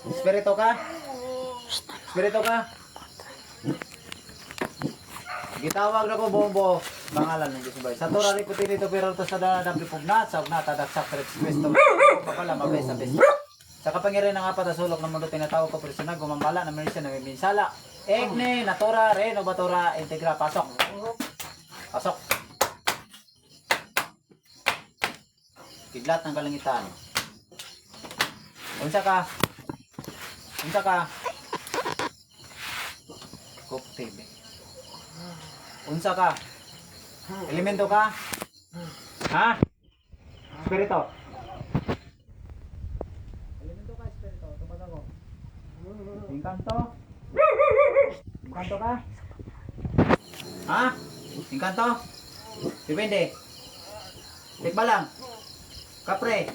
Espiritu ka? Espiritu ka? Gitawag na ko bombo. Pangalan ng Diyos ba? Sa Torah riputin ito pero ito sa dadang ripugnat sa ugnat adaksak sa requesto. Papala mabay sa best. Sa kapangyarihan ng apat na sulok ng mundo tinatawag ko personal gumambala na meron siya na minsala. Egne, natura, reno, batura, integra, pasok. Pasok. Kidlat ng kalangitan. Unsa ka? Unsa ka? Cook TV. Unsa ka? Elemento ka? Ha? Espiritu. Elemento ka, espiritu. Tupad ako. Engkanto? Engkanto ka? Ha? Engkanto? Depende. Tikba lang. Kapre.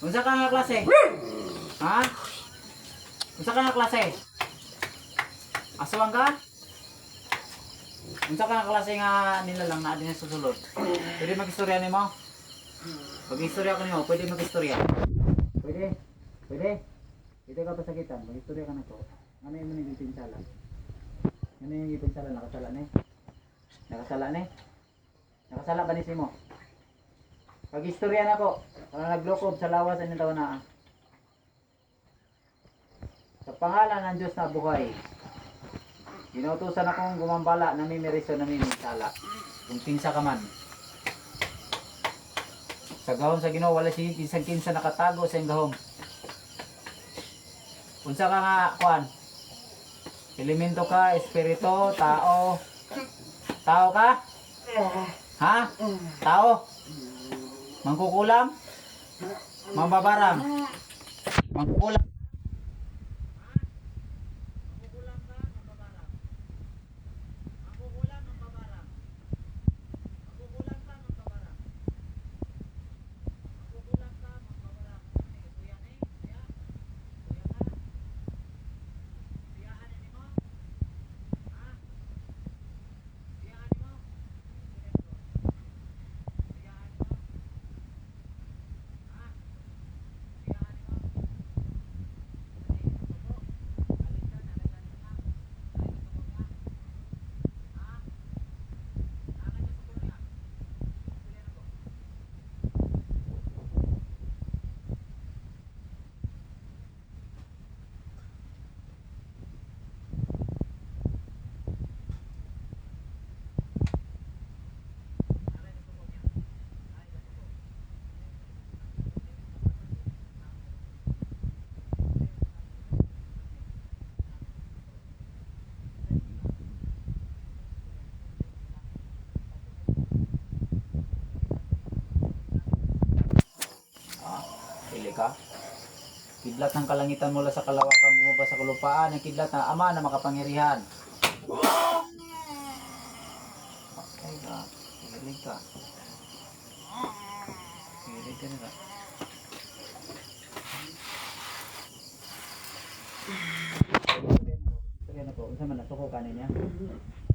Unsa ka nga klase? Ha? Unsa ka nga klase? Aswang ka? Unsa ka nga klase nga nila lang na din sa susulod? Pwede mag-istorya nimo? Mag-istorya ko nimo, pwede mag-istorya. Pwede? Pwede? Ito ka pasakitan, mag-istorya ka na to. Ano yung mga pinsala? Ano yung pinsala? Nakasala ni? Nakasala ni? Nakasala ba ni mo? Pag-istorya na ko, para naglokob sa lawas ang taon na. Sa pangalan ng Diyos na buhay, inutusan akong gumambala, namimiriso, namiminsala. Kung kinsa ka man. Sa gahom sa Ginoo wala si kinsa nakatago sa iyong gahom. Unsa ka nga, kuan? Elemento ka, espiritu, tao. Tao ka? Ha? Tao? Mangkukulam? Mambabarang? Mangkukulam? Ka? Kidlat ng kalangitan mula sa kalawakan bumaba sa kalupaan, ang kidlat na Ama na makapangyarihan. Okay ka. Hilig ka. Hilig ka nila. Sige na po. Unsa man na suko kanin niya?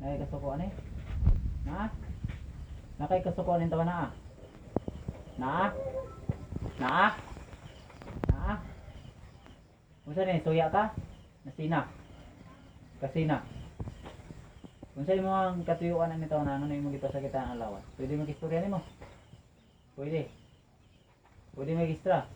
Nakay kasuko ani? Na? Nakay kasuko anin tawa na? Na? Na? Unsa ni suya ka? Nasina. Kasina. Unsa imong ang katuyuan ang nitaw na ano imong gipasakitan ang lawas? Pwede mag-istorya nimo? Pwede. Pwede mag-istra.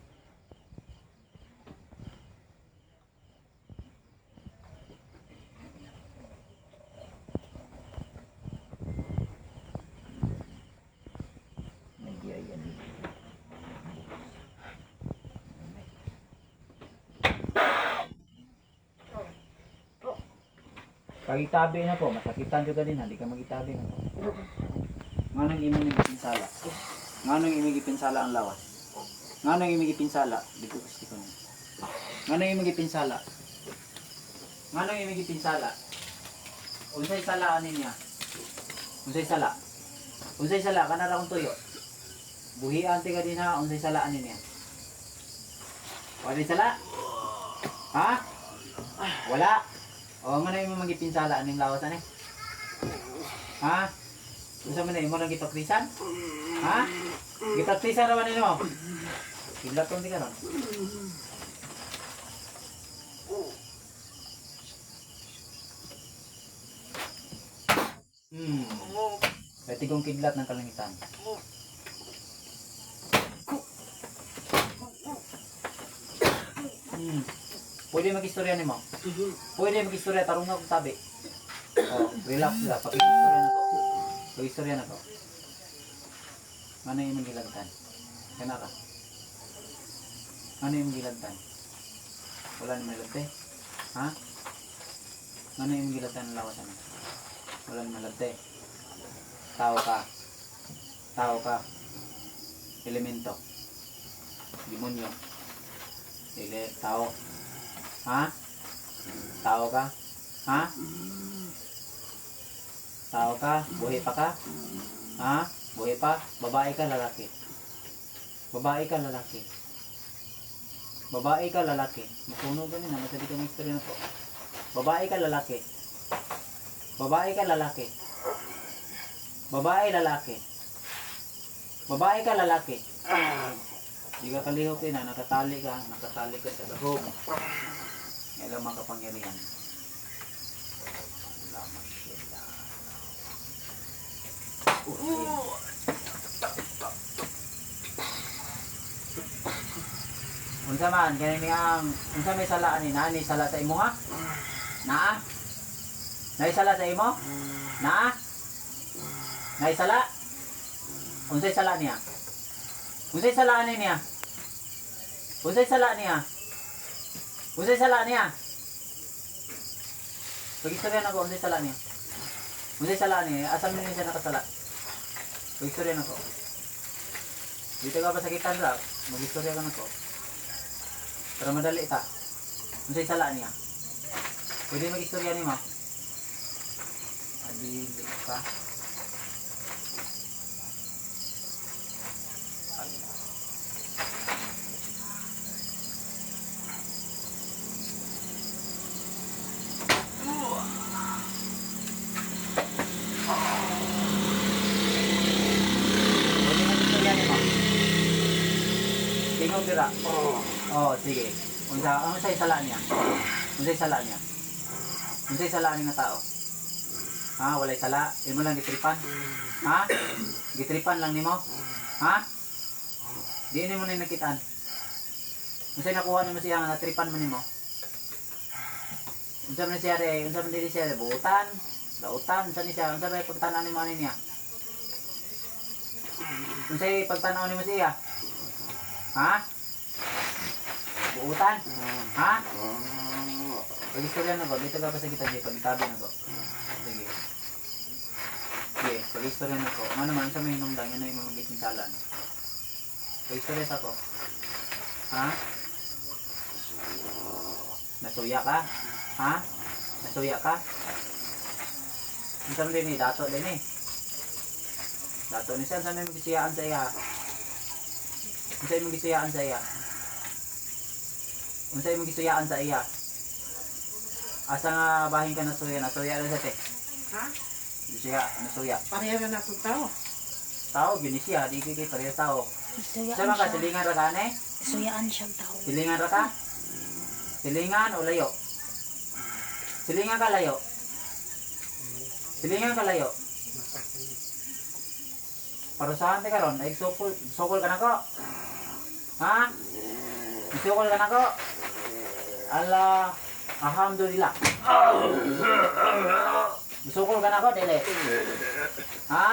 Pag-itabi na po, masakitan juga din, hindi ka mag-itabi na po. Nga nang imong ipinsala? Nga nang imong ipinsala ang lawas? Nga nang imong ipinsala? Di ko gusto ko. Nga nang imong ipinsala? Nga nang imong ipinsala? Unsay salaan niya? Unsay sala? Unsay sala? Kana ra kong tuyo. Buhian ti ka din ha, unsay salaan niya? Wala sala? Ha? Wala. O nga na yung magipinsala aning lawas ani? Ha? Unsa man na imo nang gipakrisan? Ha? Gipakrisan ra man nimo? Kidlat kon ti karon. tigong kidlat ng kalangitan. Pwede mag-istorya nimo. Pwede mag-istorya tarong na kung tabi. Oh, relax lang. Pag-istorya na ko. Pag-istorya na ko. Ano yung magilagtan? Kana ka? Ano yung magilagtan? Wala naman lagte? Ha? Ano yung magilagtan ng lawas ano? Wala naman lagte? Tao ka. Tao ka. Elemento. Demonyo. Tao. Ha? Tao ka? Ha? Tao ka? Buhay pa ka? Ha? Buhay pa? Babae ka, lalaki? Babae ka, lalaki? Babae ka, lalaki? Masunog ganun na, masabi ka ng istorya na po. Babae ka, lalaki? Babae ka, lalaki? Babae, lalaki? Babae ka, lalaki? Di ka kalihok na, nakatali ka sa gahog. Ngayon mga kapangyarihan. Salamat sila. Unsa man, ganyan ang, unsa may sala ni nani sala sa imo ha? Naa? Nay sala sa imo? Naa? Nay sala? Unsay sala niya? Unsay sala niya? Unsay sala niya? Unsay sala niya? Pag-istorya na ko, unsay sala niya? Unsay sala niya? Asam niya siya nakasala? Pag-istorya na ko. Dito ka ba sakitan ra? Mag-istorya ka na ko. Para madali ka. Unsay sala niya? Pwede mag-istorya ni ma? Adili ka. Tingog dira. Oh, sige. Unsay sala niya? Unsay sala niya? Unsay sala ni nga tao? Ha, walay sala. Imo lang gitripan. Ha? Gitripan lang nimo? Ha? Di nimo ni nakitaan. Unsay nakuha nimo siya nga natripan man nimo? Unsa man siya re? Unsa man diri siya? Buutan, lautan, unsa ni siya? Unsa may pagtan-aw nimo ani niya? Unsay pagtan-aw nimo siya? Ha? Buutan? Ha? Pag-istorya na ko, dito ka pa sa kita dito, pag-itabi na ko. Sige. Sige, pag-istorya na ko. Ano naman, sa may hinungdang, yun na yung mga giting sala. Pag-istorya sa ko. Ha? Nasuya ka? Ha? Nasuya ka? Isang din eh, dato din eh. Dato ni siya, saan may magisiyaan sa iya? Unsay magisuyaan sa iya? Unsay magisuyaan sa iya? Asa nga bahin ka nasuya na sa te? Ha? Nasuya, nasuya. Pareha na nato tao. Tao, gini siya, di kay pareha tao. Isuyaan Sama ka, siya. silingan ra ka ne? Isuyaan siyang tao. Silingan ra ka? Silingan o layo? Silingan ka layo? Silingan ka layo? Parusahan te karon, ay sukol ka na ko. Ha? Sukol ka na ko. Ala, alhamdulillah. Musukol ka na ko, dili. Ha?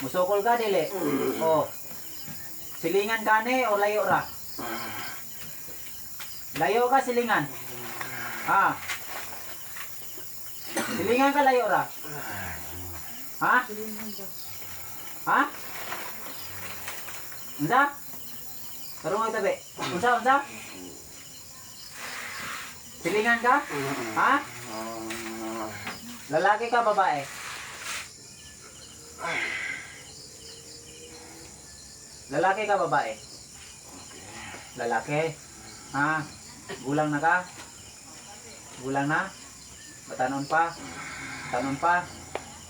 Musukol ka, dili. Oh. Silingan ka ni o layo ra? Layo ka, silingan. Ha? Silingan ka, layo ra? Ha? Ha? Unsa? Karong tabi. Unsa? Silingan ka? Ha? Lalaki ka, babae? Lalaki ka, babae? Lalaki? Ha? Gulang na ka? Gulang na? Batanon pa? Batanon pa?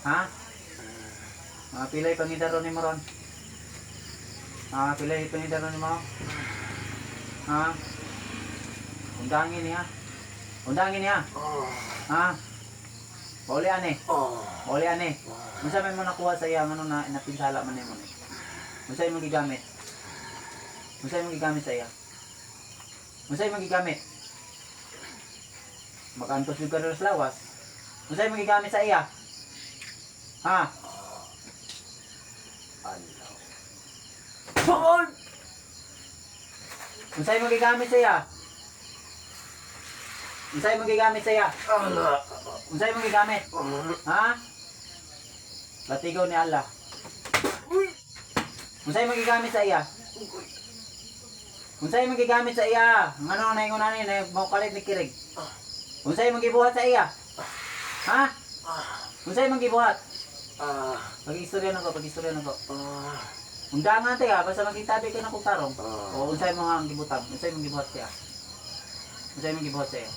Ha? Mga pilay pangidaro ni mo ron? Pilay pangidaro ni mo? Ha? Undangin niya? Undangin niya? Ha? Mauli ani. Mauli ani. Unsa may mo nakuha sa iya ngano na napinsala man nimo ni? Unsa imong gigamit? Unsa imong gigamit sa iya? Unsa imong gigamit? Makantos yung karon sa lawas. Unsa imong gigamit sa iya? Ha? Saan? Unsay mo gigamit sa iya? Unsay mo gigamit sa iya? Unsay mo gigamit? Ha? Latigaw ni Allah. Unsay mo gigamit sa iya? Unsay mo gigamit sa iya? Ngano na ingon ani na mao kalit ni kirig? Unsay mo gibuhat sa iya? Ha? Unsay mo gibuhat? Pag-istorya nako, pag-istorya nako. Undangan te ha, basta magitabi ka na kung tarong. O unsay mo nga ang gibutang, unsay mo gibuhat siya. Unsay mo gibuhat siya.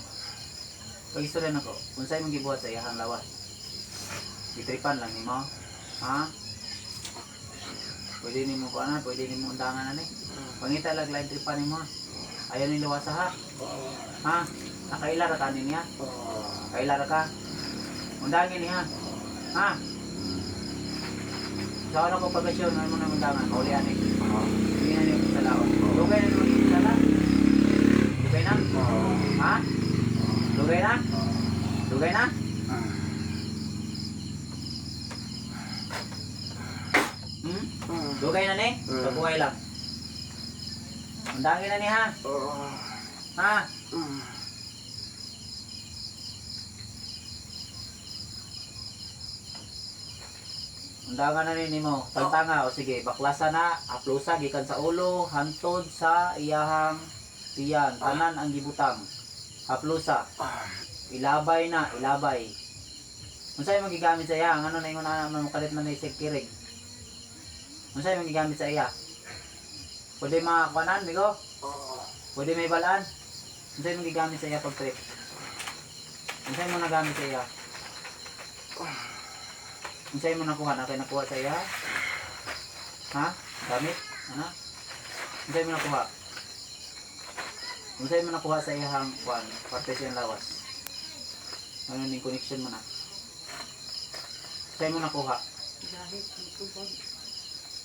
Pag-istorya nako, unsay mo gibuhat sa iyang lawas. Gitripan lang nimo. Ha? Pwede nimo ko ana, pwede nimo undangan ani. Pangita lag lain tripan nimo. Ayaw ni lawas ha. Ha? Nakailara ka niya. Kailara ka. Undangin niya. Ha? Sa ano ko pagkasyon, ano mo na undangan, mauli ani. Hindi na niyo sa laon. Lugay na niyo sa laon. Lugay na? Ha? Lugay na? Lugay na? Lugay na ni? Pagbuhay lang. Undangin na ni ha? Ha? Undangan na ni mo, tagtanga o sige, baklasa na, aplusa gikan sa ulo, hantod sa iyahang tiyan, tanan ang gibutang. Aplusa. Ilabay na, ilabay. Unsay mo gigamit sa iya? Ano na ingon na kalit man ni kirig? Unsay mo gigamit sa iya? Pwede makakuanan, migo? Pwede may balaan? Unsay mo gigamit sa iya pag trip? Unsay mo nagamit sa iya? Unsay mo nakuha na kay nakuha sa iya? Ha? Gamit? Ano? Unsay mo nakuha? Unsay mo nakuha sa iyang kuan, parte sa iyang lawas? Ano ning connection mo na? Unsay mo nakuha?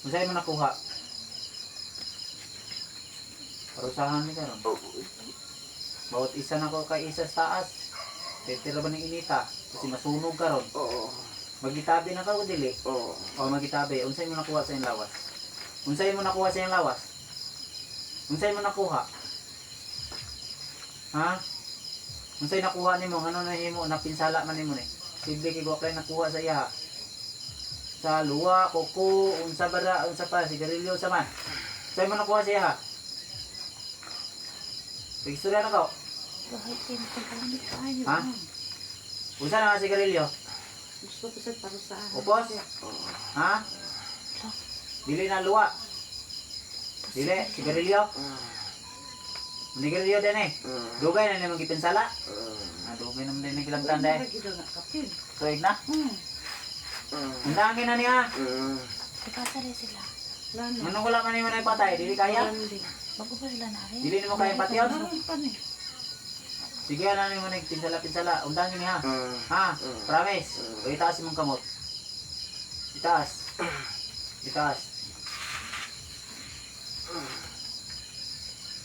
Unsay mo nakuha? Parusahan ni karon. Bawat isa na ko kay isa sa taas. Titira ba ng inita? Kasi masunog karon. Magitabi na ka o dili? O magitabi. Unsay mo nakuha sa iyong lawas? Unsay mo nakuha sa iyong lawas? Unsay mo nakuha? Ha? Unsay nakuha nimo? Ano na himo? Napinsala man nimo ni? Sible kay kay nakuha sa iya. Sa luwa, koko, unsa bara, unsa pa, sigarilyo sa man. Unsay mo nakuha sa iya? Pag-istorya na ko. Ha? Unsa na nga sigarilyo? Gusto ko sa parusahan. Upos? Ha? Dili na luwa. Dili, sigarilyo. Sigarilyo din eh. Dugay na naman gipinsala. Dugay naman din nagilabtan dahil. Tuig na? Undangin na niya. Ipasali sila. Manong wala man yung na ipatay, dili kaya? Bago pa sila na rin. Dili nimo kaya patiyon? Pan eh. Sige na nimo nagpinsala-pinsala. Undangin niya. Ha? Promise. O itaas mong kamot. Itaas. Itaas.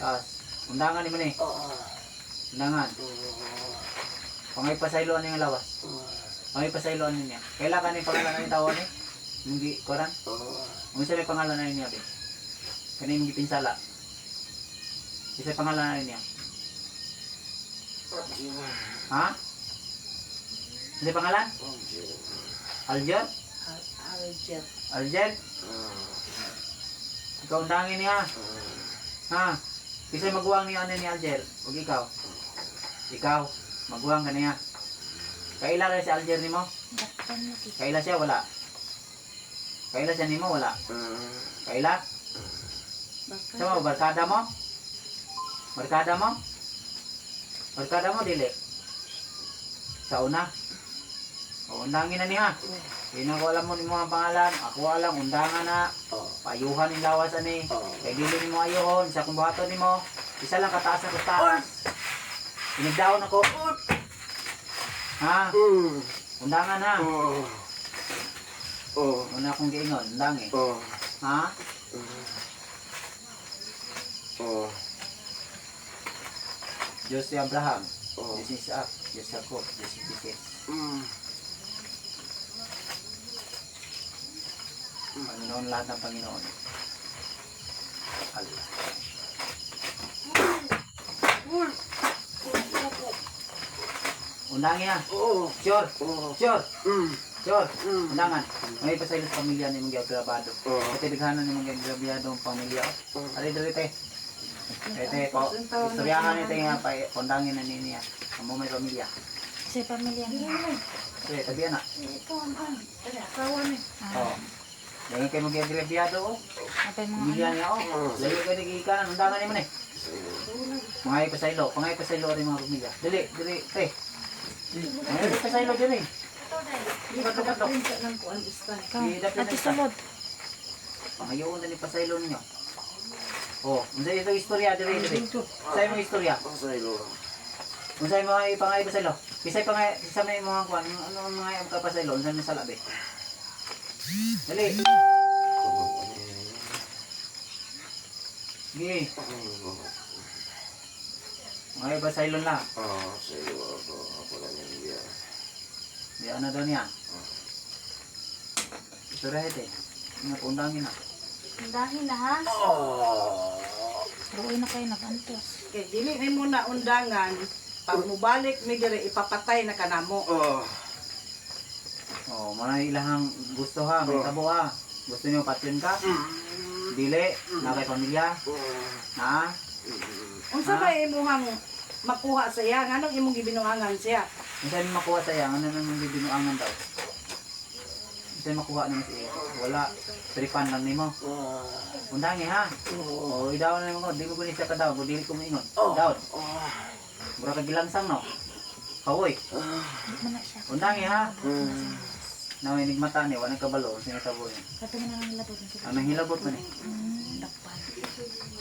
Itaas. Undangan ni mo ni. Undangan. Pangay pasayloan niya lawas. Pangay pasayloan niya. Kailan ka ni pangalan ni tawon ni? Hindi koran. Unsa may pangalan na niya be? Kani mong gipinsala. Isa pangalan na niya. Ha? Ano pangalan? Alger? Alger. Alger? Ikaw undangin niya. Ha? Kisay maguwang ni ano ni Alger? Huwag ikaw. Ikaw, maguwang ka niya. Kaila rin si Alger ni mo? Kaila siya? Wala. Kaila siya ni mo? Wala. Kaila? Sa mo, barkada mo? Barkada mo? Barkada mo, dili? Sa una? O, undangin na niya. Hindi ko alam mo ni mo ang pangalan. Ako alam, undangan na. Payuhan yung lawas ani. Kaya dili ni mo ayuhon. Sa kumbuhaton ni mo. Isa lang kataas na taas. Pinagdaon ako. Ha? Undangan ha. Oh. Oh. Una akong giingon, undangi. Oh. Ha? Oh. Diyos si Abraham, Oh. Diyos ni Isaac, Diyos si Jacob, Diyos si Jesus. Mm. Panginoon lahat ng Panginoon. Allah. Undangi ha. Oh. Sure. Oh. Sure. Mm. Sure. Mm. Undangan. May pasaylo sa pamilya ni mga grabado. Oh. Katilighanan ni mga grabado ang pamilya. Oh. Ari dali te. Ete po. Istoryahan ni te nga pa undangin na niya. Amo may pamilya. Sa pamilya niya. Sige, tabi na. Ito ang asawa niya. Oh. Lagi kayo mga grabado oh. Apa yung mga Pamilya anak? niya oh. Lagi kayo nagikanan. Undangan ni mo ni. Mga ipasaylo. Mga ipasaylo rin mga pamilya. Dali. Dali. Te. Mga ipasaylo dyan eh. Ito ka pinsa ng kuan istan. Ikaw, Didap na ati isa. sulod. Pangayoon na ni pasaylo ninyo. Oh, unsa ito istorya diri diri. Sa imong istorya. Ang saylo. Unsa imong ipangay pasaylo? Kisay pangay sa may mga kuan, ano mga ka pasaylo, unsa may salabi? Dali. Gi. Mga pasaylo lang. Ah, saylo ako. Ako lang yan niya. Di ano daw niya. Istorya ito. Nga undangin na. Dahil na ha. Oh. Ruoy na kayo nagantos. Kay dili may muna undangan. Pag mubalik mi diri ipapatay na kanamo. Oh. Oh, mga ilahang gusto ha, may tabo ha. Gusto niyo patyon ka? Dili, na kay pamilya. Na? Unsa ba imuhang makuha sa iya? Nganong imong gibinuangan siya? Unsa may makuha sa iya? Ano nang bibinuangan daw? Unsa may makuha naman sa iya? Wala. Tripan lang nimo. Undangi ha. Oh, idaw na mo. Di mo guni siya ka daw. Dili ko moingon. Daw. Mura ka gilangsang no. Kawoy. Di mo na siya. Undangi ha. Na may nigmata ni wala kabalo sinatabo niya. Katingin na lang nila doon sila. Ang hilabot man ni. Dakpan.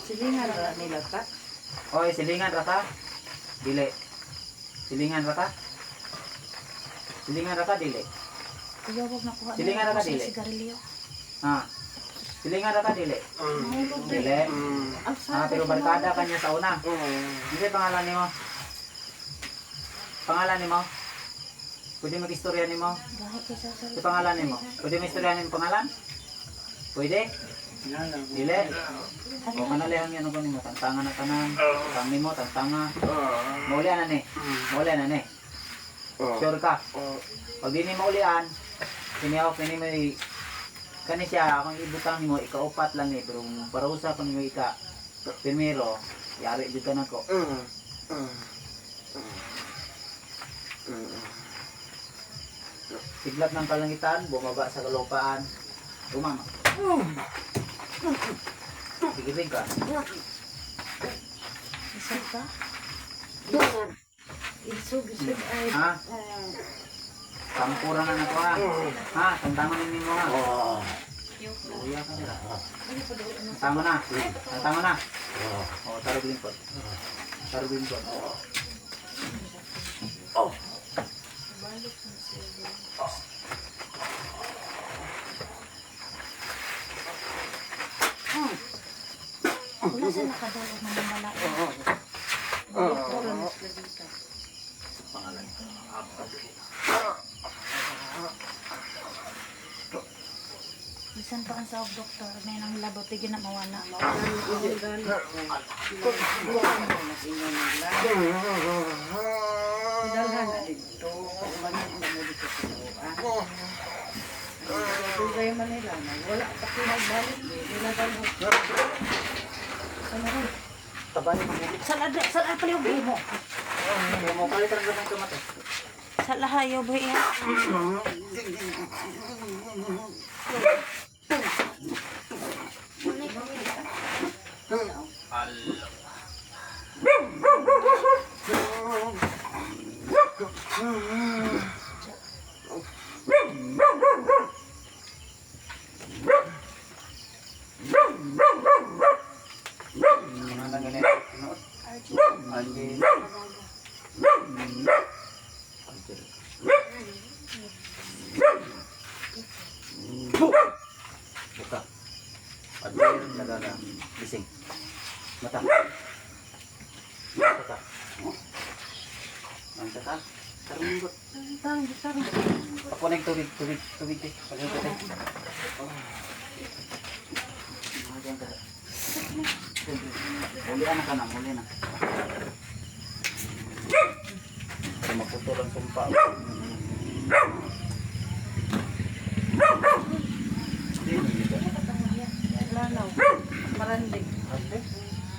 Silingan ra nila ta. Oy, silingan ra ka? Dili. Silingan ra ka? Silingan ra ka dili. Kuya, huwag nakuha Sili nga na ka, dili? sigarilyo. Ha. Silingan ra ka dili. Dili. Ang Ah, pero barkada kanya sa una. Hindi pangalan nimo. Pangalan nimo? Pwede mag-istorya nimo? Gahit kayo sa Sa pangalan nimo? Pwede mag-istorya nimo pangalan? Pwede? Dili. O kanalihan yan ko nimo tantanga na tanan. Tang nimo tantanga. Maulian na ni. Maulian na ni. Sure ka. Pag di ni maulian, sinihawak ni mo kani siya akong ibutang nimo ikaupat lang ni pero parusa ko nimo ika primero yari jud ka nako. Siglap ng kalangitan, bumaba sa kalupaan. Umama. Sigilin ka. isog ka? isog ay Ha? Tangkuran na nako ha. Ha? Tantangan ni mo ha. Uya ka nila. Tantangan na. Tantangan na. O, tarog lingkod. Tarog lingkod. Wala sila kadulog na mga Pangalan. Bisan pa ang sawag doktor, may nang labot, tigil na mawala. dalhan na dito. Banyak na mo dito sa loob. Tugay man nila na wala pa kinagbalik nila daw. Ano rin? Tabay mo. Sala pala yung buhi mo. Mo palitan ko ng tomato. Sala ha, yung buhi ha. Saka. Ang saka. Tarong ko. Ako na yung tubig. Pagyan ko tayo. Pagyan ka. Mulian na ka na, muli na. Maputol ang sumpa. Lanaw. Marandig.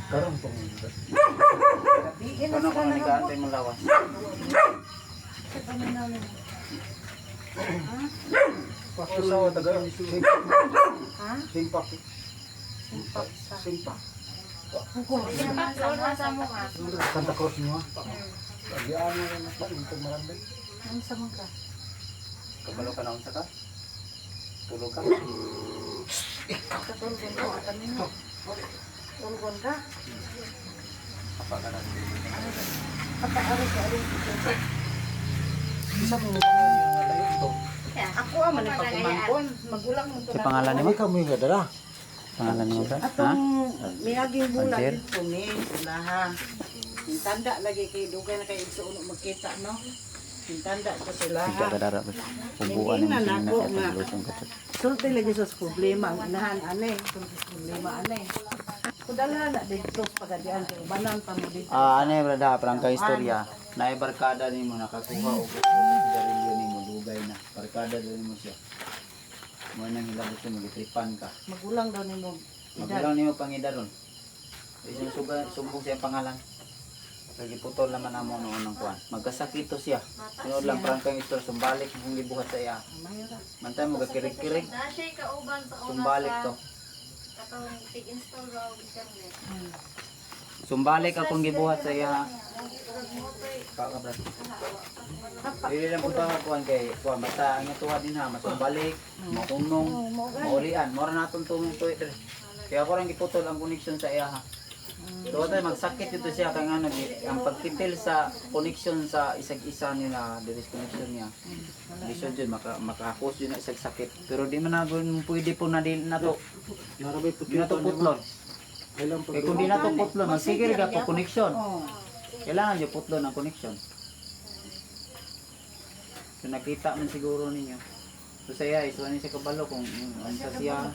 Karong po. Gabiin na Ano ko sila na na nag-aantay mo lawas? sa paminaw. Pakusaw, taga. Ha? Simpak. Simpak sa. Simpak. Santa Cruz mo. Lagi ano na na pa ito marami. Ang sama ka. Kabalo ka na unsa ka? Tulog ka? Katulgon ko. Kanino? Tulgon ka? Apa ka na? Pataari ka rin. Isa mo nga layo ito. Ako man ang pagkumangkon. Magulang mo to Sa pangalan ni mo? Kami kami nga dala. Pangalan ni mo ba? Atong miaging bulan Panjer? dito ni sila ha. Tanda lagi kay dugay na kay igsuon magkita no. Tanda ko sila Tiga ha. ka dara ba? Ubuan ni mo Hindi na sila nako sa nga. paglusong ka. Sulti lagi sa problema ang inahan ane. Sulti sa problema ane. Kudala na dito pagadian kay ubanan pa mo dito. Ano yung brada, parang ka istorya. Na barkada ni mo nakakuha o sigarilyo ni mo dugay na. Barkada din mo siya. Mo nang hilabot mo gitripan ka. Magulang daw nimo. Magulang niyo pangidaron. Isang sumbong siya ang pangalan. Lagi putol naman amo noon ng kuan. Magkasakito siya. Sunod lang parang kang istorya sumbalik kung gibuhat sa iya. Mayra. Mantay mo gakirik-kirik. Dashay ka uban sa una Sumbalik to. katong tig-install raw internet. Sumbalik akong gibuhat sa iya. Kakabrat. Dili lang po ba kuan kay kuan basta ang tuwa din ha masumbalik, maunong, maulian. Mora naton tumong tuwi dire. Kaya ako lang giputol ang connection sa iya ha. So tayo magsakit dito siya kay nga ang pagpipil sa connection sa isag-isa nila, direct connection niya. Lisod yun, makakos yun na isag sakit. Pero di man na pwede po na di na to. Narabay Di na to putlon. Kailan pa Kaya kung di na to putlon, magsigil ka po connection. Oh. Kailangan yung putlon ang connection. So nakita man siguro ninyo. So saya is wala siya kabalo kung ano sa siya.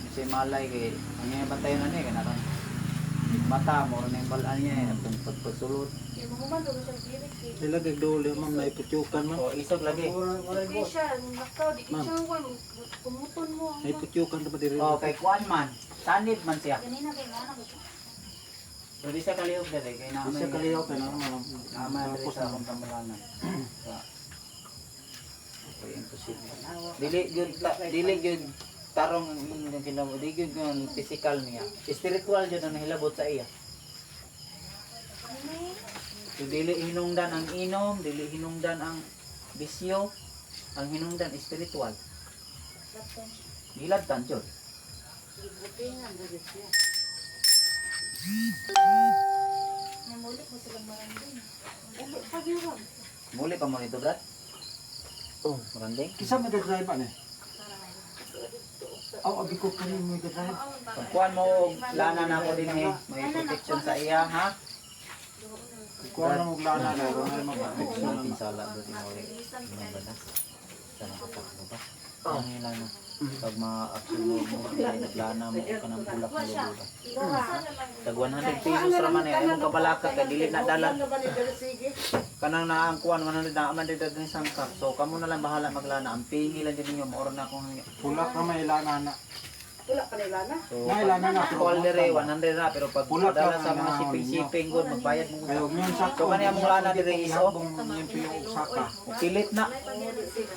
Siya malay kay ang nga bantayan na niya kanaron. Mata mo na yung balaan niya ang pagsulod. Sila gagdole ma'am na iputyukan ma'am. O isog lagi. Kumuton mo. Na iputyukan na ba diri? O kay kuan man. Sanib man siya. Ganina kay nga na. So di siya kaliyog dali kay naman. Isa kaliyaw ka na ma'am. Naman dali Tapos sa akong tambalanan. Okay, imposible. Dili gyud tarong ang kinamo di gyud ang physical niya. Spiritual jud ang nahilabot sa iya. So dili hinungdan ang inom, dili hinungdan ang bisyo, ang hinungdan spiritual. Gilabtan jud. Namulik mo silang maranding. Muli pa mo nito, Brad? Oh. Maranding? Kisa may drive ba ni? Aw abi ko kani mo drive. Pagkuhan mo, lana na ako din eh. May protection sa iya, ha? Kuha na mo lana na ro na mga Ano protection. ang pinsala doon yung uli? Ginabada? Sa nakatakbo ba? Ang ilana. Pag ma-action mo, naglana mo ka ng bulak na lubuda. Tag 100 pesos raman eh. Ayaw mo kabalaka kay dili na dalan. Kanang naangkuhan, 100 na aman dito din isang cup. So, kamo na lang bahala maglana. Ang pingi lang din ninyo, maura na akong Pulak na may lana na. Wala pa nila na. So, Nay, lana na. call dire 100 na pero pag Pulak padala lang sa ang mga lana shipping gud magbayad mo. Kayo ngayon sa So kani among lana dire iso. yung saka. Pilit na.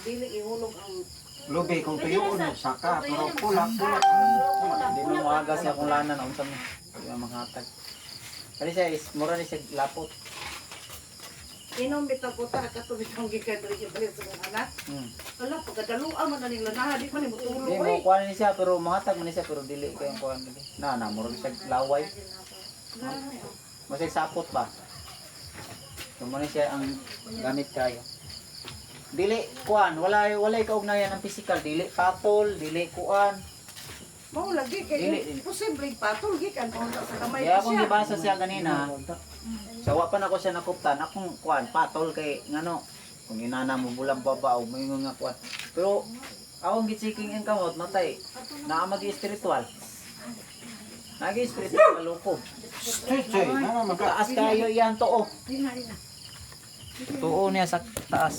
Dili ihulog ang Lobe kung tuyo no saka pero pulak. Hindi mo maaga sa akong lana na unsa mo. Di mo manghatag. Kani siya is mura ni siya lapot. inom bitaw ko ta katong bitong gikan diri balik sa mga anak. Wala pagkadaluan man ning lanaha di man ni Di mutulog mo oy. kuan ni siya pero manghatag man ni siya pero dili kay ang kuan dili. Na mura ni siya laway. Masay sapot ba? So mo ni siya ang gamit kayo. Dili kuan, wala kaugnayan ang physical, dili patol, dili kuan. Mao lagi Dili. kay posible patol gikan kung sa kamay Kaya ko akong siya. gibasa siya kanina, Sawa pa na ko siya nakuptan, akong kuan, patol kay, ngano, kung inana mo bulang babaw, may nga kuan. Pero, akong gitsiking ang kamot, matay, naamag-spiritual. Nag-spiritual, malungkot. Choy, na maka. Taas kayo iyan to, oh. Tuo niya sa taas.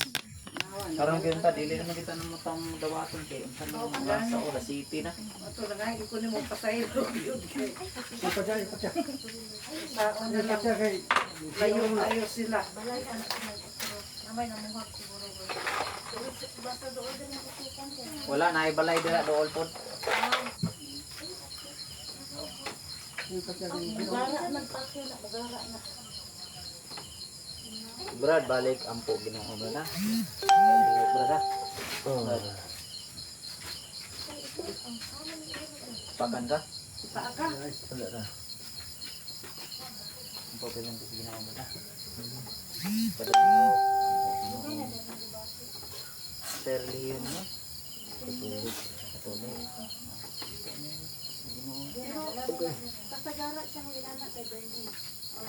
Karang kita, dili naman kita ng matang dawaton kay, ang tanong sa Ola City na. Ato na nga, iko ni mo pasayro. Ipatya. Sa una lang, Kay. layo sila. Wala, naibalay dira dool po. Brad, balik ampo ginoo mo na. Brad, ah. Brad. Pakan ka? Saan ka? Wala na. Ampo pinang ginoo mo na. Pada Serlion mo. Katulog. Pasagara siya ng ilana kay Bernie. Mo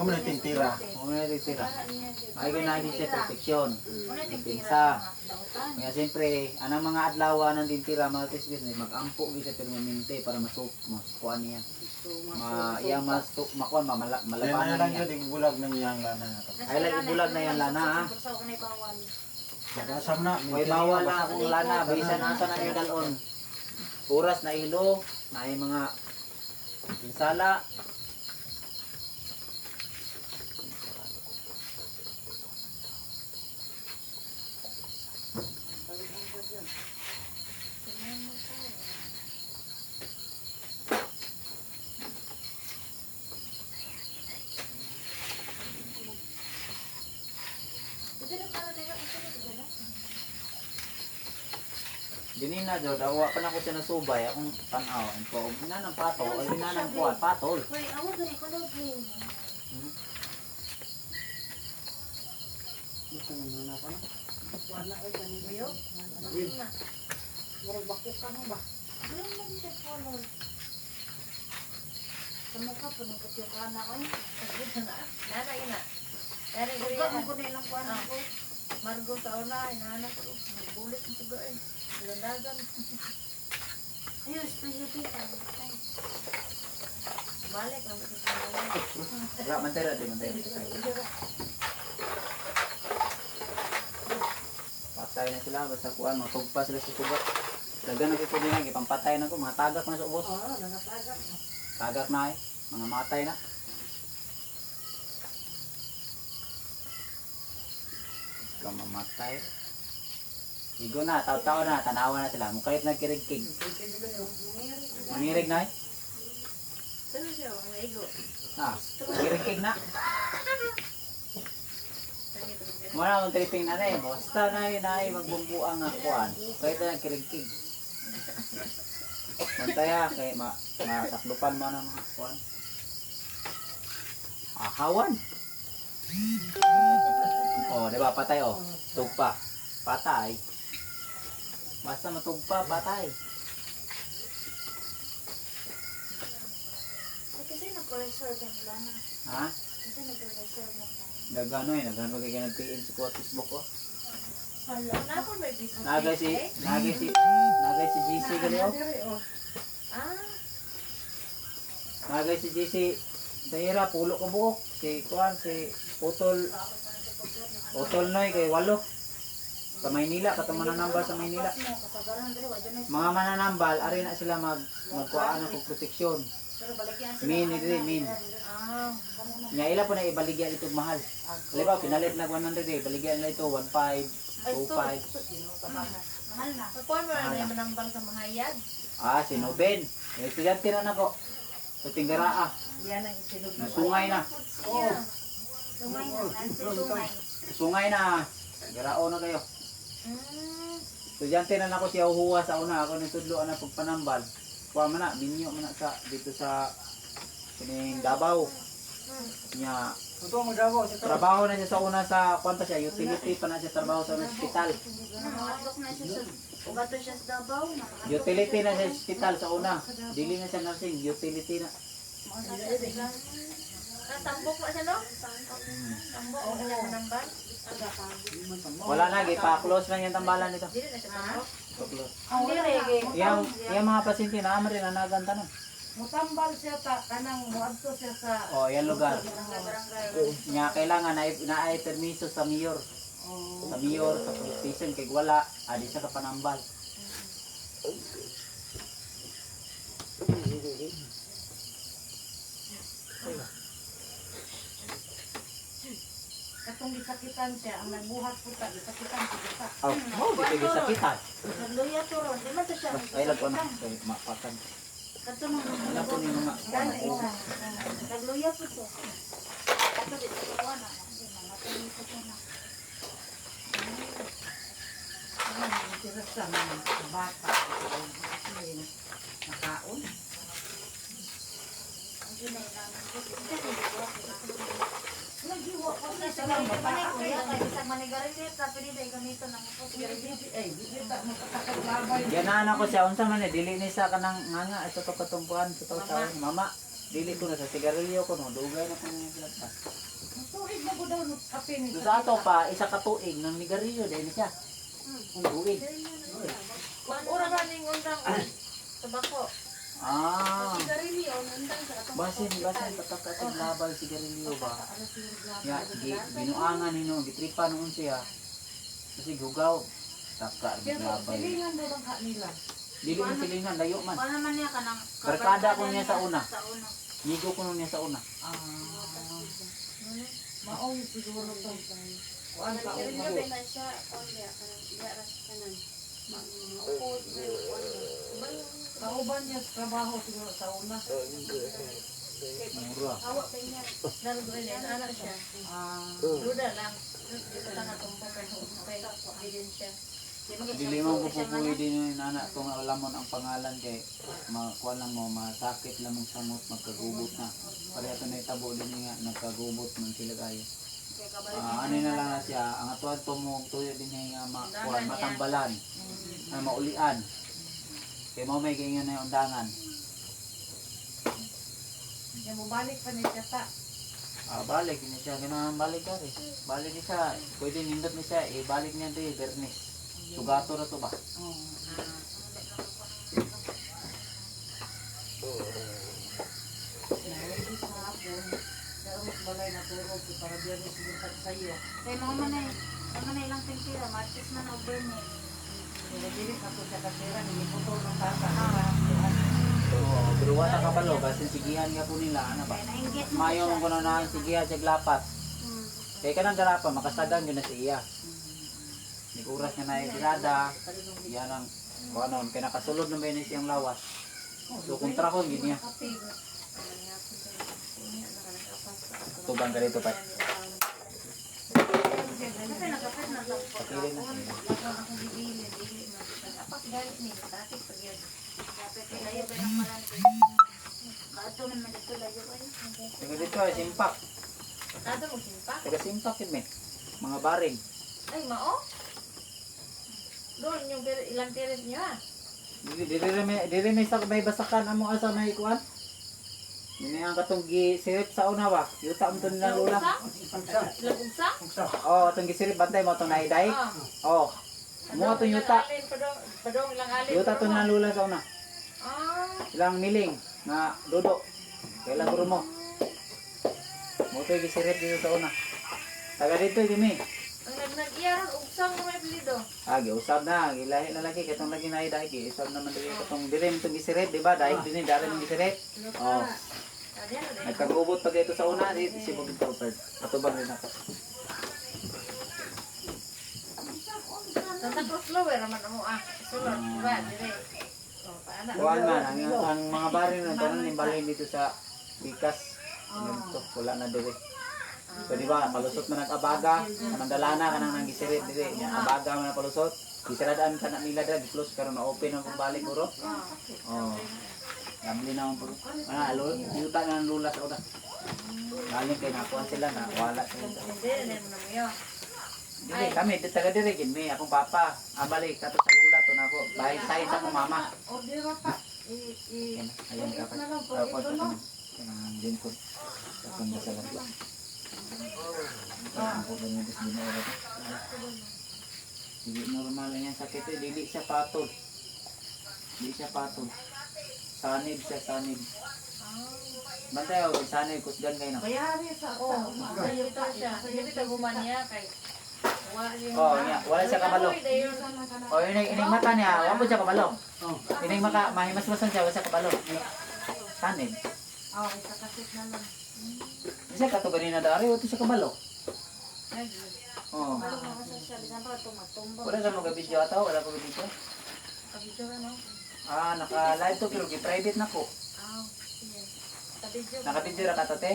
man tintira. Ano na titira? Ay ganahin siya proteksyon. Pinsa. Kaya siyempre, anang mga adlaw ng tintira, mga tisbit, mag-ampo siya permanente para masukuan niya. Iyang makuan, Malabanan malabanan lang niya. yun, bulag ng iyang lana. Ay lang ibulag na yung lana ha. Bagasam na. May bawal na akong lana, bisan nasa na yung dalon. Oras na ilo, na yung mga pinsala. Dinina jo, dawa pa na ko siya nasubay, akong tanaw, ang ko, ginanang patol, ay ginanang kuwan, patol. Uy, ako gani ko lagi. Wala ay ganin ko yun. Murag bakit ka mo ba? Ano lagi siya color? Sa mukha po nung yung kana ko. Nana ina. Dari ko Huwag yan. ko na ilang kuwan ako. Margo sa una, inahanap ko. Magbulit ang tuga eh. Landagan. Ayos, pahihita. Balik lang sa sana. Wala, mantera, di mantera. Patay na sila, basta kuwan, matugpa sila sa sugat. Dagan na kito din lang, ipampatay na ko, mga tagak na sa ubos. Oo, nanataga. Tagak na eh, mga matay na. Ikaw mamatay. Igo na, tao-tao na, tanawa na sila. Mukait nagkirigkig. Mangirig na eh. Saan siya? Ang naigo. Kirigkig na. Muna mong tripping na eh. Basta na yun ay magbumbuang nga kuwan. Kahit na kirigkig. Mantaya kay masaklupan mo ng mga kuwan. Ahawan. Oh, di ba patay oh. Tugpa. Patay. Basta matugpa, patay. Kasi nag-reserve yung lana. Ha? Kasi nag-reserve yung lana. Dagano eh, nagano kay nag-PN sa kuha Facebook ko. Hala. Napon may business. Nagay si GC gali oh. Ah. Nagay si GC sa hira, pulo ko buhok. Si kuan, si Utol Noy kay Walo. Sa Maynila, katong mananambal sa Maynila. Kasagaran diri, wala na. Mga mananambal, ari na sila magkuhaan ng proteksyon. Pero balikyan sila. Min, diri, min. Ah. Nya ila po na ibaligyan ito mahal. Halimbawa, pinalit na 100 eh, baligyan na ito 1.5, 2.5. Mahal na. Kakuan mo na yung manambal sa mahayad. Ah, si Noben. Estudyante na ko. Sa Tinggaraa. Yan ang sinod na. Sungay na. Sumay na. Nancy sumay. Sungay na. Garao na kayo. Estudyante na nako siya uhuwa sa una. Ako nitudloan na pagpanambal. Kuha man na, minyo man na sa, dito sa kining Davao. Nya, Ito mo daw sa trabaho na siya sa una sa, kwanta siya, utility pa na siya trabaho sa hospital. Nakatok na siya sa... Ugato siya sa Davao. Utility na siya sa hospital sa una. Dili na siya nursing, utility na. tambok na siya, no? Tambok, Oo. kanya manambal. Wala na, ipa-close lang yung tambalan nito. Dili na siya tambok. Pa-close. Ang lagi. Yung mga pasyente na amari na naganta na. Mutambal siya ta kanang muadto siya sa Oh, yan lugar. Barangay. Nya kailangan na ay permiso sa mayor. Sa mayor, sa police station kay wala, adi siya ka panambal. katong gisakitan siya ang nagbuhat puta gisakitan siya kita. Oh, di kayo sakitan. Nagluya to ron. Di man to siya. Ay lang ko na, kay mapakan. Kato nang Wala po ni mga nagluya po to. Kato dito sa kuwan na. Hindi na matulog ko na. Ang tiras sa mga bata. Nakaon. Nagiwa ko na sa mga labay. yan na anak ko siya unsa man eh dili ni sa kanang nganga ito to katumpuan ito to sa mama. Dili ko na sa sigarilyo ko no, dugay na ko ng plata. Tuig na ko daw ng kape ni So sa ato pa isa ka tuig ng nigarilyo dahil siya. Ang tuig. Ura ba ning undang tabako? Ah. Sigarilyo, undang sa atong Basin patakasig labay sigarilyo ba? Ya, binuangan nino, gitripa noon siya. Kasi gugaw. Taka Pero labay. silingan daw ang nila. Dili ni silingan layo man. Paano naman niya ka ng... Barkada ko niya sa una. Sa una. Nigo ko nun niya sa una. Maong siguro to. Kuan ka o Sigarilyo ba na siya? Olya, kanang kanan. Maupod, kauban niya sa trabaho siguro sa una. Mura. Awa pa niya. Narudo niya, anak siya. Ruda lang. Dito lang atong pagkain. Bilin siya. Dili mo ko pupuwi din yung nana ko nga lamon ang pangalan kay makuha lang mo masakit lamang samot magkagubot na. Pareha to na itabo din nga nagkagubot man sila kayo. Ano na lang na siya ang atuan to mo tuyo din nga makuha matambalan. Na maulian. Kay mo may kaya na yung undangan. Kaya mo balik pa ni Tata. Balik niya siya. Gano'n balik ka rin. Balik niya siya. Pwede nindot niya siya. Balik niya ito Bernes. Sugato na to ba? Naready sa hapon. Darot balay na turo si para diyan mo siguro sa iyo. Kaya mga manay lang pintira. Martis man o Bernie. Pero dili ka po sa kasira ni putol ng tata. Oo. Pero wala ka palo. Kasi sigihan nga po nila. Ano ba? Kaya nainggit mo Mayo siya. mong kuno na sigihan siya glapat. Kaya ka nang garapa. Makasagang yun na siya. Nikuras nga na itirada. Yan ang kung ano. Kaya nakasulod na ba yun siyang lawas. So kung trakon yun niya. Tubang ka dito pa. Kasi nakapit na lang. Pakirin na. Ako akong bibili. Dili mo. Apak galit ni. Tatik pag yun. Kapit layo ba ng malante. Kato man man dito layo ay. Taga dito ay simpak. Nado mo simpa? Taga simpak yun may. Mga baring. Ay, mao? Doon yung ilang tiris niyo ah. Dili may sa may basakan amo asa may kuan. Ini ang katong gisirip sa una ba? Yuta mo to nilang lula. Ilang ugsa? Oh, atong gisirip bantay mo atong naiday. Oh. Mo atong yuta. Padong ilang alin. Yuta to nilang lula sa una. Ah, Ilang miling na dodo. Kailan guro mo? Mo to gisirip dito sa una. Taga dito gimi. ang nag-iyaran ugsang na may blido. Giusab na, gilahi na lagi katong lagi naiday giusab naman dili katong dire mo gisirip, di ba? Daig dinhi dare mo gisirip. Oh. Nagkagubot pa ito sa una, si Bobby Crawford. Atubang rin ako. Santa Cruz Lower naman mo ah. Sulod, ba, dire. Oh, paana. Kuhan man, ang mga barin na tanan ni balay dito sa Pikas. Ganito, wala na dire. So di ba, palusot man nag-abaga, kanang dalana, kanang nangisirit dire. Yung abaga man na palusot. Isiradaan ka na nila dira, di-close karon na open ang pagbalik buro. Oh. Gamli na ang buro. Yuta na ang lula sa una. Galing kay nakuha sila na wala sila. Hindi, hindi mo na mo yun. Dili kami dito taga dire gid mi akong papa. Balik kato sa lula to nako. Bahay sa akong mama. Order pa. Ayan ka pa. Jinpon. Kakanda sa lahat. Ang ganyan is ginawa ko. Hindi normal na yan sakit eh. Dili siya patod. Hindi siya patod. Sanib siya, sanib. Bantay ako, sanib. Kusgan kayo na. Bayari sa Oh, sa'yo ito siya. Sa'yo ito gumanya kay. Wala yung Oh, niya. Wala siya kabalo. Oh, ining mata niya. Wala po siya kabalo. Ining maka, mahimasmasan siya. Wala siya kabalo. Sanib. Oh, isa kasit na lang. Hindi siya katuganin na dari. Wala siya kabalo. Oh. Ano mo sa siya, bisan pa tumatumbo. Wala siya mag-video ata. Wala ko video. Kabidyo ka, no? Ah, naka-live to pero private na ko. Sige. Kabidyo. Naka-video ra ka to, te.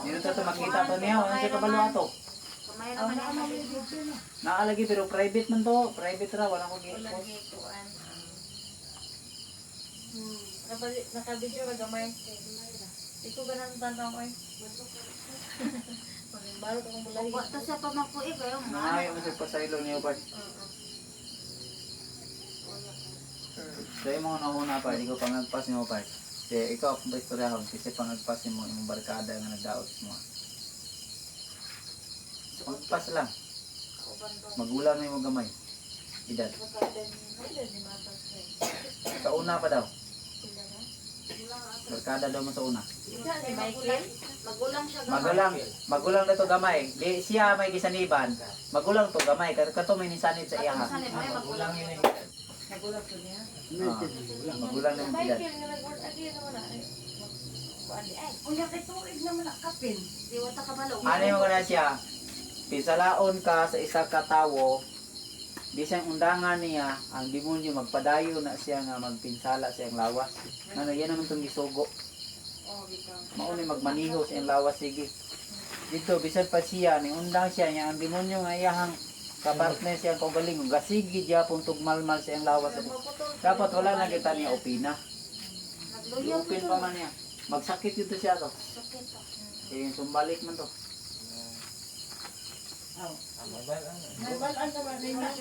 Dito to makita to niya. Wala siya kabalo ato. Kamay naman yan sa video. Naalagi pero private man to. Private ra. Wala ko Wala gi-post. gikuan. Nakabidyo ka gamay. Ito ka nang tantang ko eh. Barot akong bulay. Wa ta siya pa magpuig kayo. Nangayo mo sa pasaylo niyo pa. Dahil mo na pa, di ko pangagpas mo pa. Kaya ikaw akong baistorya kasi pangagpas mo yung barkada nga nagdaot mo. Pagpas lang. Magulang na yung gamay. Edad. Sa una pa daw. Barkada daw mo sa una. Isa si Michael. Magulang siya Magulang na to gamay. Di siya may gisaniban. Magulang to gamay. Kato may nisanib sa iya ha. Magulang yun eh. Nagulat ko niya. Magulang na yung edad. Michael nga nag-work agi naman na. Kuan di ay. Unya kay tuig naman ang kapin. Di wa ta kabalo. Ano yung na siya? Pisalaon ka sa isa ka tawo. Bisang undangan niya, ang demonyo magpadayo na siya nga magpinsala sa iyang lawas. Ano, yan naman itong isugo. Oh, bitaw. Maunay magmaniho sa iyang lawas, sige. Dito, bisan pa siya, ni undang siya niya, ang demonyo nga iyahang kapartner siya kung galing, gasigi diya pong tugmalmal sa iyang lawas. Dapat wala na kita niya opina. Nagluyo Upin pa man niya. Magsakit dito siya to. sakit to. Kaya yung sumbalik man to. May balaan ka ba rin niya?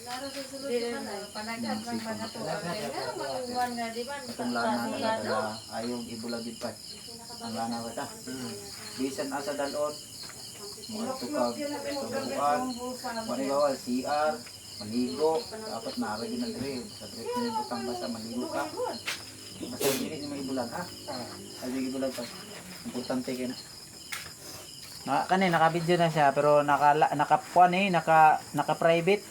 Laro sa sulod Di ka na. panagat ng mga to. Kaya manguwan nga di ba? Itong lana na dala, ayaw ibulagid pa. Ang lana ba ta? Bisan asa dalon. Mga tukag, tukuan, manibawal, CR, maligo, dapat naaragin na dire. Sa trip na butang basta maligo ka. Basta hindi niya may ibulag ha. Ay, ibulag pa. Importante kayo na. Kanina naka-video na siya pero naka-private.